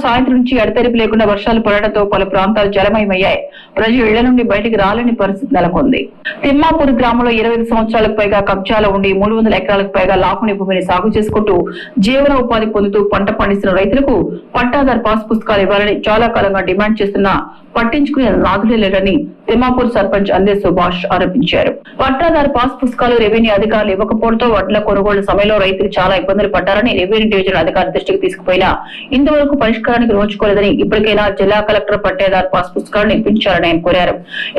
సాయంత్రం నుంచి ఎడతెరిపి లేకుండా వర్షాలు పడడంతో పలు ప్రాంతాలు జలమయమయ్యాయి. ప్రజలు ఇళ్ల నుండి బయటికి రాలేని పరిస్థితి నెలకొంది. తిమ్మాపూర్ గ్రామంలో 25 సంవత్సరాలకు పైగా కబ్జాలో ఉండి 300 ఎకరాలకు పైగా లాకుని భూమిని సాగు చేసుకుంటూ జీవన ఉపాధి పొందుతూ పంట పండిస్తున్న రైతులకు పట్టాదారు పాస్ పుస్తకాలు ఇవ్వాలని చాలా కాలంగా డిమాండ్ చేస్తున్నా పట్టించుకునే నాదులే లేరని తిమ్మాపూర్ సర్పంచ్ అందే సుభాష్ ఆరోపించారు. పట్టాదారు పాస్ పుస్తకాలు రెవెన్యూ అధికారులు ఇవ్వకపోవడంతో వడ్ల కొనుగోలు సమయంలో రైతులు చాలా ఇబ్బందులు పడ్డారని రెవెన్యూ డివిజన్ అధికారి దృష్టికి తీసుకుపోయినా ఇంతవరకు పరిష్కారానికి నోచుకోలేదని ఇప్పటికైనా జిల్లా కలెక్టర్ పట్టాదారు పాస్ పుస్తకాలను ఇప్పించాలని ఆయన కోరారు.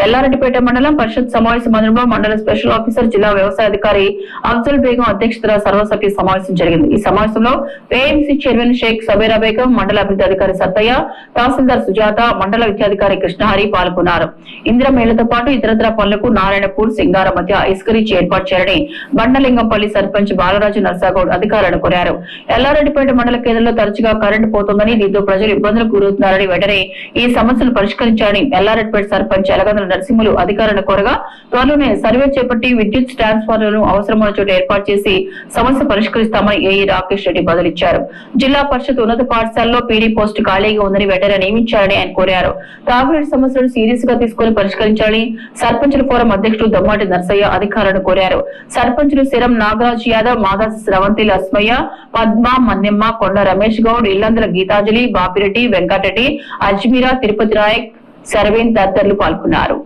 ఎల్లారెడ్డిపేట మండలం పరిషత్ సమావేశ మందిరంలో మండల స్పెషల్ ఆఫీసర్ జిల్లా వ్యవసాయ అధికారి అఫ్జల్ బేగం అధ్యక్షతన సర్వసభ్య సమావేశం జరిగింది. ఈ సమావేశంలో ఏఎంసీ చైర్మన్ షేక్ సబీరా బేగం, మండల అభివృద్ధి అధికారి సత్తయ్య, తహసీల్దార్ సుజాత, మండల విద్యాధికారి కృష్ణహరి పాల్గొన్నారు. ఇంద్రమేళ్లతో పాటు ఇతరత్ర పనులకు నారాయణపూర్, సింగార మధ్య ఐస్కరీచ్ ఏర్పాటు చేయాలని బండలింగంపల్లి సర్పంచ్ బాలరాజు నర్సాగౌడ్ అధికారులను కోరారు. ఎల్లారెడ్డిపేట మండల కేంద్రంలో తరచుగా కరెంటు పోతుందని, దీంతో ప్రజలు ఇబ్బందులకు గురవుతున్నారని, వెంటనే ఈ సమస్యను పరిష్కరించాలని ఎల్లారెడ్డిపేట సర్పంచ్ ఎలగందుల నరసింహులు అధికారులను కోరగా త్వరలోనే సర్వే చేపట్టి విద్యుత్ ట్రాన్స్ఫార్మర్లను అవసరమైన చోట ఏర్పాటు చేసి సమస్య పరిష్కరిస్తామని ఏఈ రాకేష్ రెడ్డి బదులిచ్చారు. జిల్లా పరిషత్ ఉన్నత పాఠశాలలో పీడీ పోస్టు ఖాళీగా ఉందని వెంటనే నియమించాలని ఆయన కోరారు. తాగునీటి సమస్యలను సీరియస్ గా తీసుకుని పరిష్కరించాలని సర్పంచుల ఫోరం అధ్యక్షుడు దమ్మాటి నర్సయ్య అధికారులను కోరారు. సర్పంచులు శరం నాగరాజ్ యాదవ్, మాదాసి శ్రవంతి లస్మయ్య, పద్మ, మన్నెమ్మ, కొండ రమేష్ గౌడ్, ఇల్లందుల గీతాంజలి, బాపిరెడ్డి, వెంకటరెడ్డి, అజ్మీరా, తిరుపతి నాయక్, సర్వేన్ తదితరులు పాల్గొన్నారు.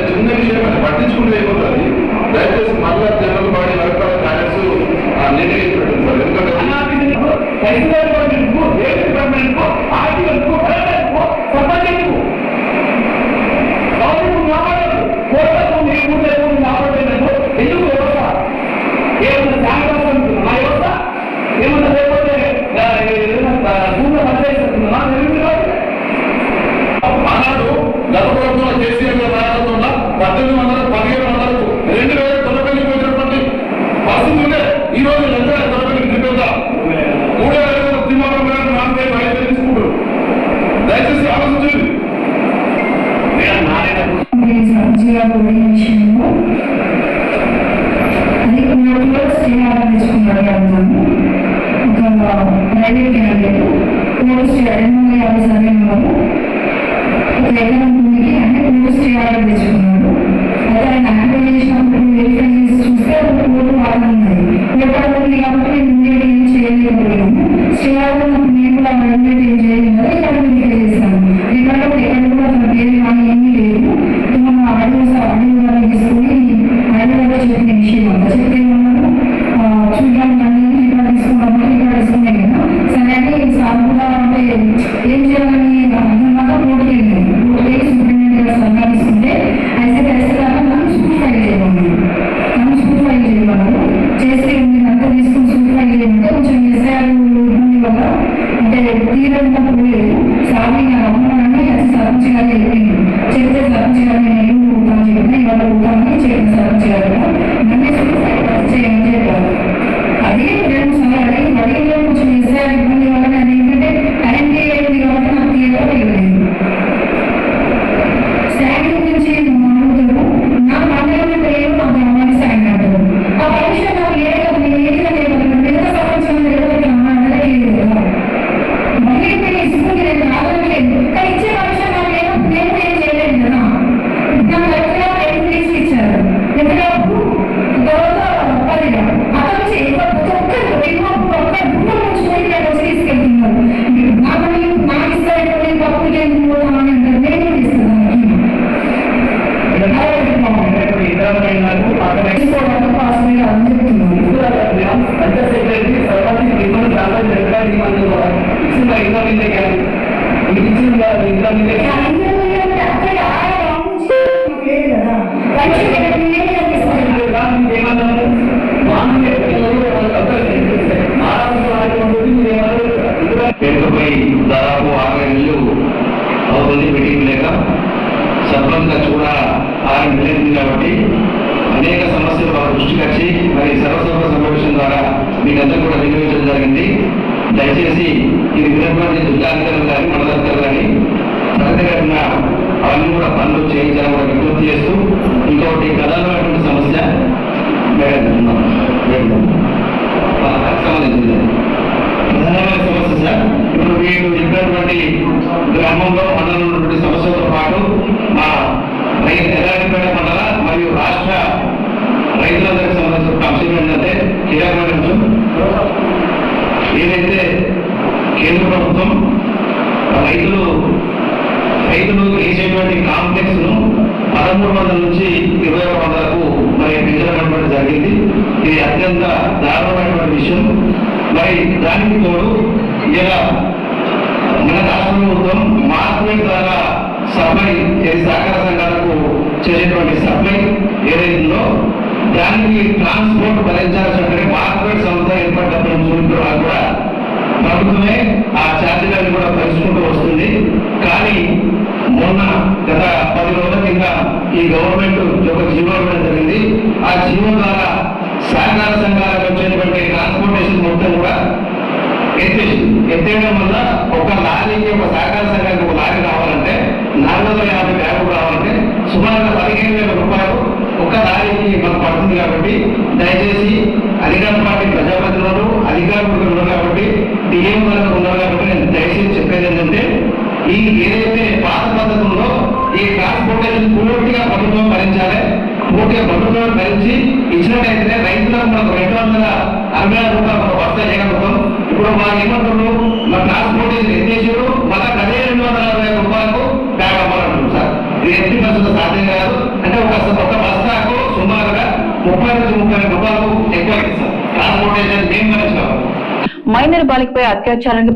చిన్న విషయం పట్టించుకుంటే అయిపోతుంది. దయచేసి మళ్ళా జనరల్ బాడీ వరకు దాదాపు 6 నెలలు అవుతుంది మీటింగ్ లేక సర్పంచ్ కూడా 6 నెలలు కాబట్టి అనేక సమస్యలు వారి దృష్టికి వచ్చి మరి సర్వసభ సమావేశం ద్వారా మీకందరూ కూడా వినియోగించడం జరిగింది. దయచేసి ఇది వినటువంటి జిల్లాధికారులు కానీ మండలాధికారులు కానీ సరిగ్గా అవన్నీ కూడా పనులు చేయించాలని కూడా విజ్ఞప్తి చేస్తూ ఇంకొకటి ప్రధానమైనటువంటి సమస్య సంబంధించింది. ప్రధానమైన సమస్య సార్, ఇప్పుడు మీరు చెప్పినటువంటి గ్రామంలో మండలంలో ఉన్నటువంటి సమస్యలతో పాటు మా ఎల్లారెడ్డిపేట మండల మరియు రాష్ట్ర రైతులందరికీ సంబంధించిన అంశం ఏంటంటే కీలకమైన అంశం. ఏదైతే కేంద్ర ప్రభుత్వం రైతులు వేసేటువంటి కాంప్లెక్స్ ను 1300 నుంచి 2100కు మరి పెంచడం జరిగింది. ఇది అత్యంత దారుణమైనటువంటి విషయం. మరి దానికి తోడు ఇలా మన రాష్ట్ర ప్రభుత్వం మార్కెట్ ద్వారా సప్లై సహకార సంఘాలకు చేసేటువంటి సప్లై ఏదైతుందో దానికి ట్రాన్స్పోర్ట్ భరించాల్సినటువంటి మార్కెట్ సంస్థ ఏర్పడినప్పటి నుంచి కూడా ప్రభుత్వమే ఆ ఛార్జీలను కూడా పెంచుకుంటూ వస్తుంది. కానీ మొన్న గత 10 రోజుల కింద ఈ గవర్నమెంట్ ఒక జీవో ఇవ్వడం జరిగింది. ఆ జీవో ద్వారా సహకార సంఘాలకు వచ్చేటువంటి ట్రాన్స్పోర్టేషన్ మొత్తం కూడా ఎత్తేయడం వల్ల ఒక లారీకి ఒక సహకార సంఘానికి ఒక లారీ రావాలంటే 450 బ్యాగులు రావాలంటే సుమారుగా 15,000 రూపాయలు ఒక లారీకి మనకు పడుతుంది. కాబట్టి దయచేసి అధికార పార్టీ ప్రజాప్రతినిధులు అధికారులు ఉన్నారు కాబట్టి డిఎం గారు ఉన్నారు కాబట్టి నేను దయచేసి చెప్పేది ఏంటంటే ఈ ఏదైతే పాత పద్ధతుల్లో ఈ ట్రాన్స్పోర్టేషన్ పూర్తిగా ప్రభుత్వం భరించాలి. పూర్తిగా ప్రభుత్వం భరించి ఇచ్చినట్టయితే రైతులకు మనకు 266 రూపాయలు ఒక బస్తా చేయగలుగుతాం. ఇప్పుడు మాకు ఏమంటున్నారు, మా ట్రాన్స్పోర్టేషన్ ఎత్తేసారు, మళ్ళీ అదే 260 రూపాయలకు బ్యాగ్ అమ్మాలంటున్నారు సార్. ఇది ఎట్టి పరిస్థితుల్లో సాధ్యం కాదు. అంటే ఒక బస్తాకు సుమారుగా 30 నుంచి 30 రూపాయలు ఎక్కువ ఇస్తారు ట్రాన్స్పోర్టేషన్ మేము భరించాలి. మైనర్ బాలికపై అత్యాచారానికి